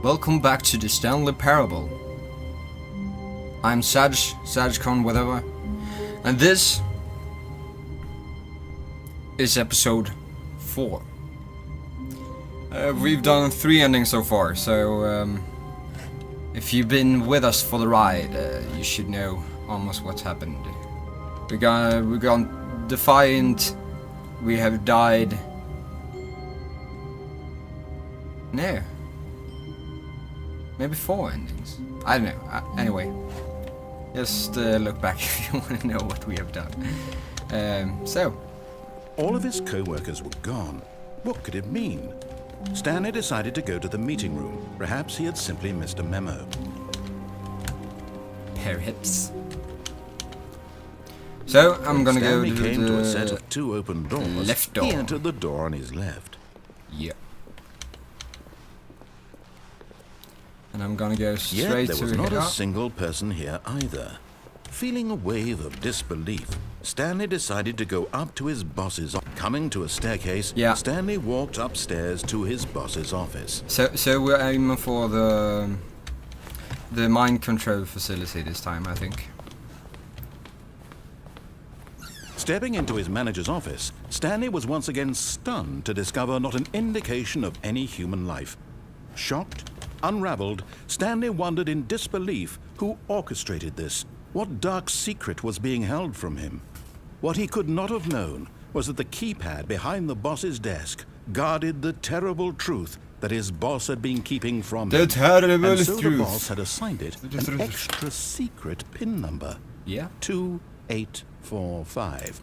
Welcome back to the Stanley Parable. I'm Sajcon, whatever, and this is episode 4. We've done 3 endings so far, so if you've been with us for the ride, you should know almost what's happened. We've gone defiant. We have died. No. Maybe 4 endings. I don't know. Anyway, just look back if you want to know what we have done. So. All of his co-workers were gone. What could it mean? Stanley decided to go to the meeting room. Perhaps he had simply missed a memo. Perhaps. So, I'm gonna go to Stanley came the to a set of 2 open doors. left door. He entered the door on his left. Yeah. And I'm gonna go Yet straight there to was not here. a single person here either. Feeling a wave of disbelief, Stanley decided to go up to his boss's office. Coming to a staircase, Stanley walked upstairs to his boss's office. So we're aiming for the mind control facility this time, I think. Stepping into his manager's office, Stanley was once again stunned to discover not an indication of any human life. Shocked, unraveled, Stanley wondered in disbelief who orchestrated this. What dark secret was being held from him? What he could not have known was that the keypad behind the boss's desk guarded the terrible truth that his boss had been keeping from him. The terrible and so truth. the boss had assigned it an extra secret PIN number. Yeah. 2845.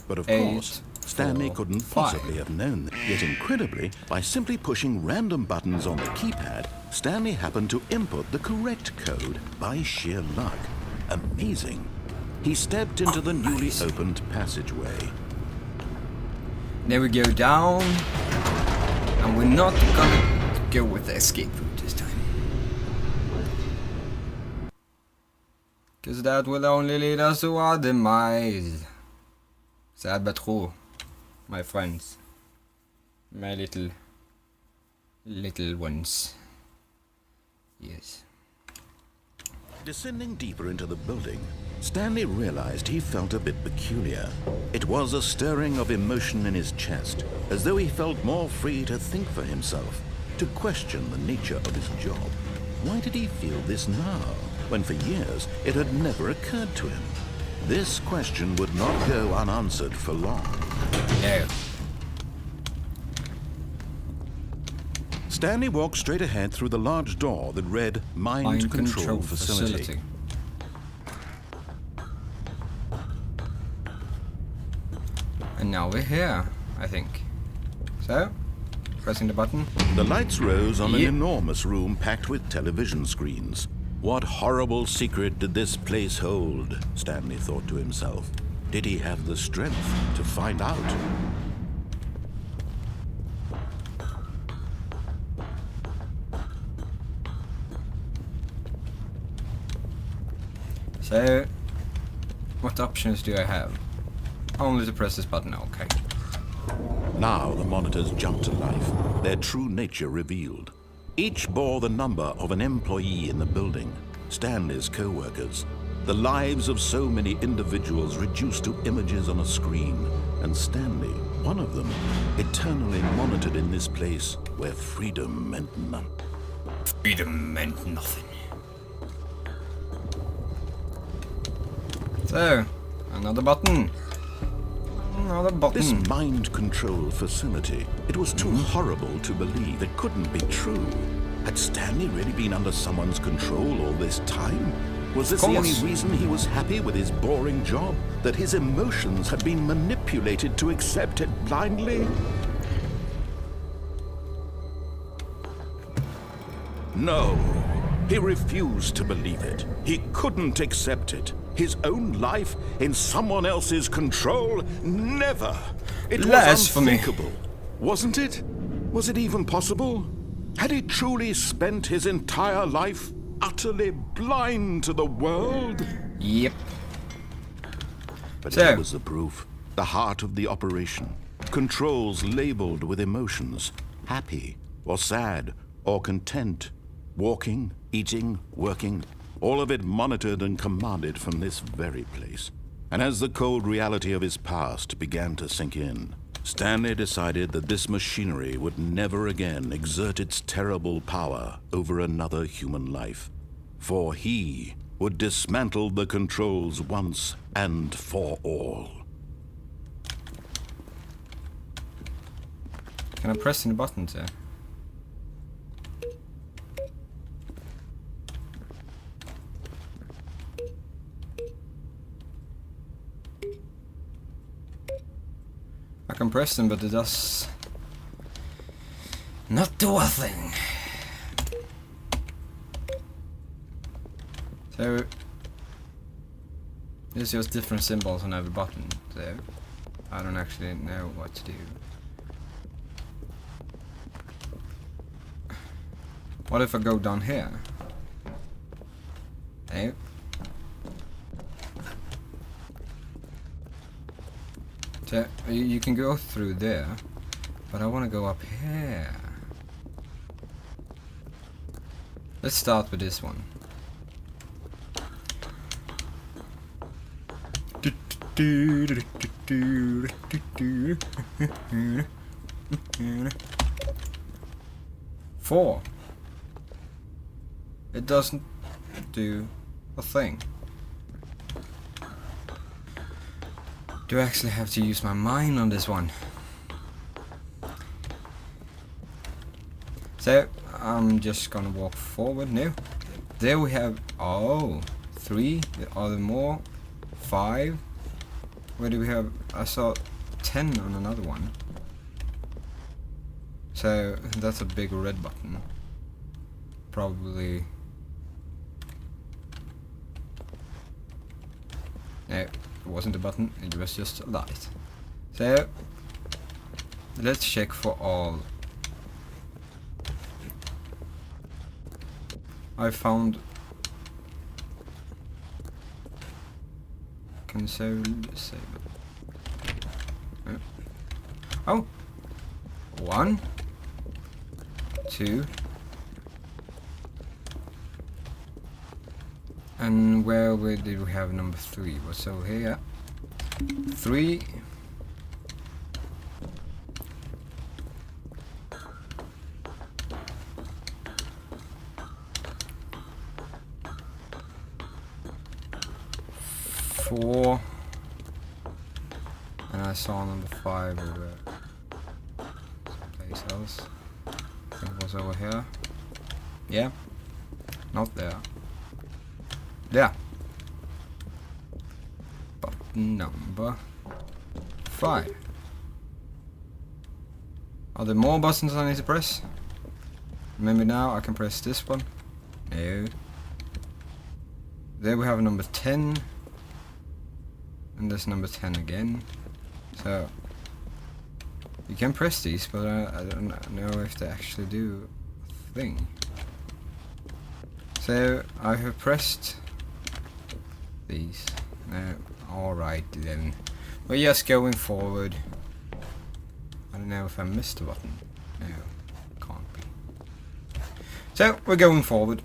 But of 2, 8, course, Stanley 4, couldn't 5. possibly have known that. Yet incredibly, by simply pushing random buttons on the keypad, Stanley happened to input the correct code by sheer luck. Amazing. He stepped into the newly opened passageway. There we go down. And we're not gonna go with the escape route this time. Because that will only lead us to our demise. Sad but true, my friends. My little ones. Yes. Descending deeper into the building, Stanley realized he felt a bit peculiar. It was a stirring of emotion in his chest, as though he felt more free to think for himself, to question the nature of his job. Why did he feel this now, when for years it had never occurred to him? This question would not go unanswered for long. No. Stanley walked straight ahead through the large door that read Mind Control Facility. And now we're here, I think. So, pressing the button. The lights rose on an enormous room packed with television screens. What horrible secret did this place hold? Stanley thought to himself. Did he have the strength to find out? So, what options do I have? Only to press this button, okay. Now the monitors jumped to life, their true nature revealed. Each bore the number of an employee in the building, Stanley's co-workers. The lives of so many individuals reduced to images on a screen, and Stanley, one of them, eternally monitored in this place where freedom meant none. Freedom meant nothing. So, another button. Another button. This mind control facility, it was too horrible to believe. It couldn't be true. Had Stanley really been under someone's control all this time? Was this the only reason he was happy with his boring job? That his emotions had been manipulated to accept it blindly? No. He refused to believe it. He couldn't accept it. His own life in someone else's control? Never! It was unthinkable. Wasn't it? Was it even possible? Had he truly spent his entire life utterly blind to the world? Yep. But here was the proof. The heart of the operation. Controls labeled with emotions. Happy, or sad, or content, walking, eating, working, all of it monitored and commanded from this very place. And as the cold reality of his past began to sink in, Stanley decided that this machinery would never again exert its terrible power over another human life, for he would dismantle the controls once and for all. Can I press any buttons there? I can press them, but it does not do a thing. So there's just different symbols on every button, so I don't actually know what to do. What if I go down here? Hey. So you can go through there, but I want to go up here. Let's start with this one. 4. It doesn't do a thing. Do I actually have to use my mind on this one? So I'm just gonna walk forward now. There we have 3. Are there more? 5. Where do we have? I saw 10 on another one. So that's a big red button. Probably. No, it wasn't a button, it was just a light. So let's check for all. I found console disable. Oh, 1, 2, and where did we have number 3? What's over here? 3. Four, and I saw number 5 over someplace else. I think it was over here. Yeah, not there. There. Button number 5. Are there more buttons I need to press? Maybe now I can press this one. No. There we have number 10. And there's number 10 again. So you can press these, but I don't know if they actually do a thing. So I have pressed these. Alright then. We're just going forward. I don't know if I missed a button. No, can't be. So we're going forward.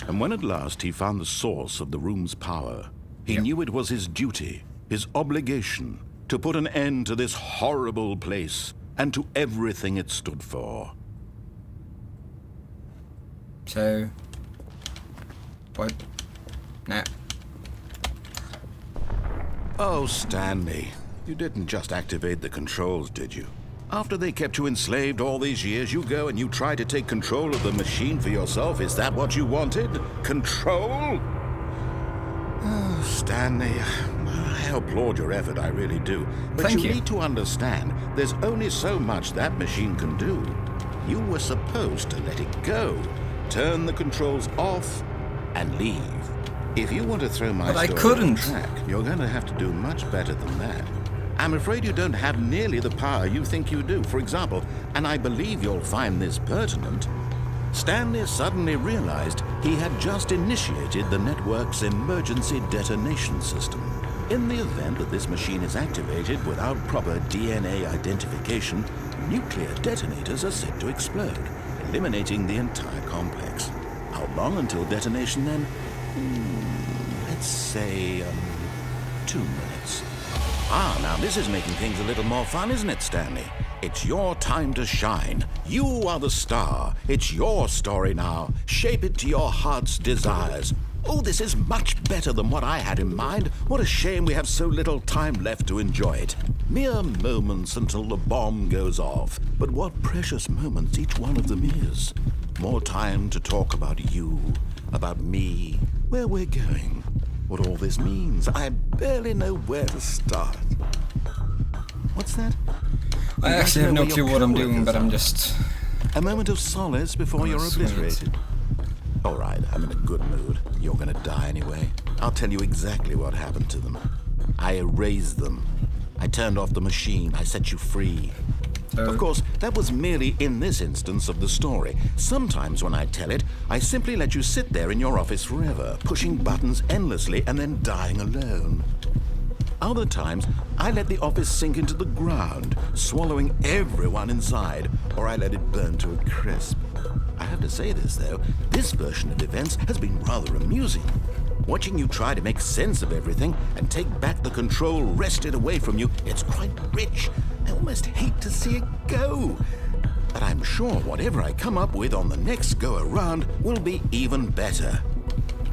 And when at last he found the source of the room's power, he knew it was his duty, his obligation, to put an end to this horrible place and to everything it stood for. So, what? No. Oh, Stanley, you didn't just activate the controls, did you? After they kept you enslaved all these years, you go and you try to take control of the machine for yourself. Is that what you wanted? Control? Oh, Stanley, I applaud your effort, I really do. But Thank you. Need to understand, there's only so much that machine can do. You were supposed to let it go, turn the controls off, and leave. If you want to throw my But I story couldn't. on track, you're going to have to do much better than that. I'm afraid you don't have nearly the power you think you do. For example, and I believe you'll find this pertinent, Stanley suddenly realized He had just initiated the network's emergency detonation system. In the event that this machine is activated without proper DNA identification, nuclear detonators are said to explode, eliminating the entire complex. How long until detonation then? Let's say 2 minutes. Ah, now this is making things a little more fun, isn't it, Stanley? It's your time to shine. You are the star. It's your story now. Shape it to your heart's desires. Oh, this is much better than what I had in mind. What a shame we have so little time left to enjoy it. Mere moments until the bomb goes off. But what precious moments each one of them is. More time to talk about you, about me, where we're going, what all this means. I barely know where to start. What's that? I actually have no clue what I'm doing, but I'm just... A moment of solace before you're obliterated. All right, I'm in a good mood. You're gonna die anyway. I'll tell you exactly what happened to them. I erased them. I turned off the machine. I set you free. Of course, that was merely in this instance of the story. Sometimes when I tell it, I simply let you sit there in your office forever, pushing buttons endlessly and then dying alone. Other times, I let the office sink into the ground, swallowing everyone inside, or I let it burn to a crisp. I have to say this, though, this version of events has been rather amusing. Watching you try to make sense of everything and take back the control wrested away from you, it's quite rich. I almost hate to see it go. But I'm sure whatever I come up with on the next go-around will be even better.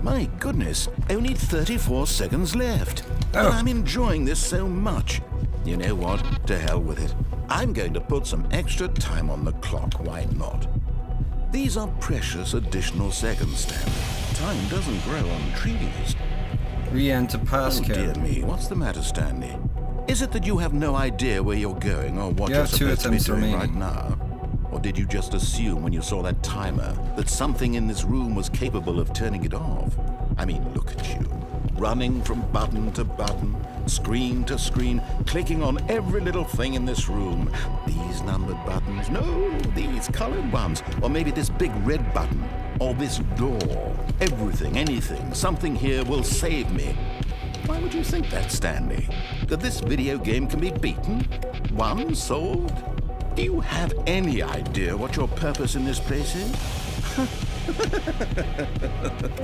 My goodness, only 34 seconds left. And I'm enjoying this so much. You know what? To hell with it. I'm going to put some extra time on the clock. Why not? These are precious additional seconds, Stanley. Time doesn't grow on trees. Re-enter passcode. Oh dear me, what's the matter, Stanley? Is it that you have no idea where you're going or what you're supposed to be doing right now? Or did you just assume when you saw that timer that something in this room was capable of turning it off? I mean, look at you. Running from button to button, screen to screen, clicking on every little thing in this room. These numbered buttons, no, these colored ones. Or maybe this big red button, or this door. Everything, anything, something here will save me. Why would you think that, Stanley? That this video game can be beaten? Won? Solved? Do you have any idea what your purpose in this place is?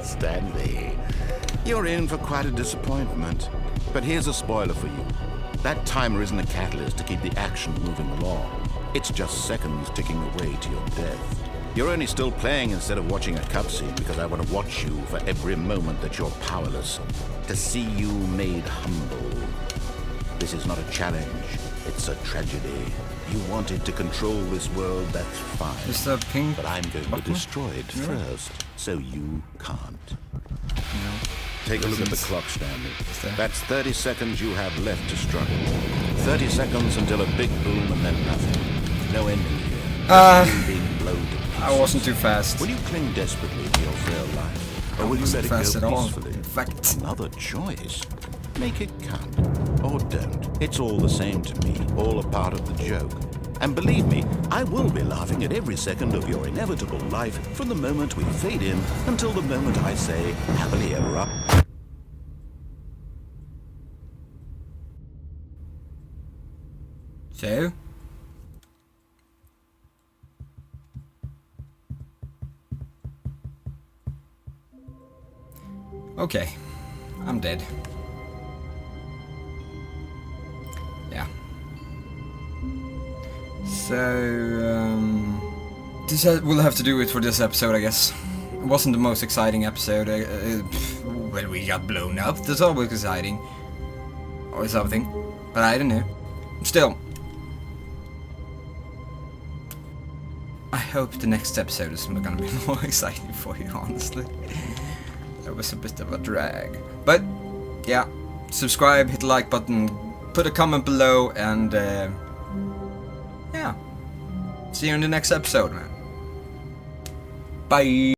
Stanley, you're in for quite a disappointment. But here's a spoiler for you. That timer isn't a catalyst to keep the action moving along. It's just seconds ticking away to your death. You're only still playing instead of watching a cutscene because I want to watch you for every moment that you're powerless. To see you made humble. This is not a challenge. It's a tragedy. You wanted to control this world, that's fine. Is that pink? But I'm going to destroy it first, so you can't. No. Take a look at the clock, Stanley. That's 30 seconds you have left to struggle. 30 seconds until a big boom and then nothing. No ending here. Being blown to pieces. I wasn't too fast. Will you cling desperately to your frail life? Or will you let it go peacefully? In fact. Another choice. Make it count. Or don't. It's all the same to me. All a part of the joke. And believe me, I will be laughing at every second of your inevitable life from the moment we fade in until the moment I say, happily ever after. So? Okay. I'm dead. Yeah. So, this will have to do it for this episode, I guess. It wasn't the most exciting episode. Well, we got blown up. That's always exciting. Or something. But I don't know. Still. I hope the next episode is gonna be more exciting for you, honestly. That was a bit of a drag. But, yeah. Subscribe, hit the like button, put a comment below, and, yeah. See you in the next episode, man. Bye!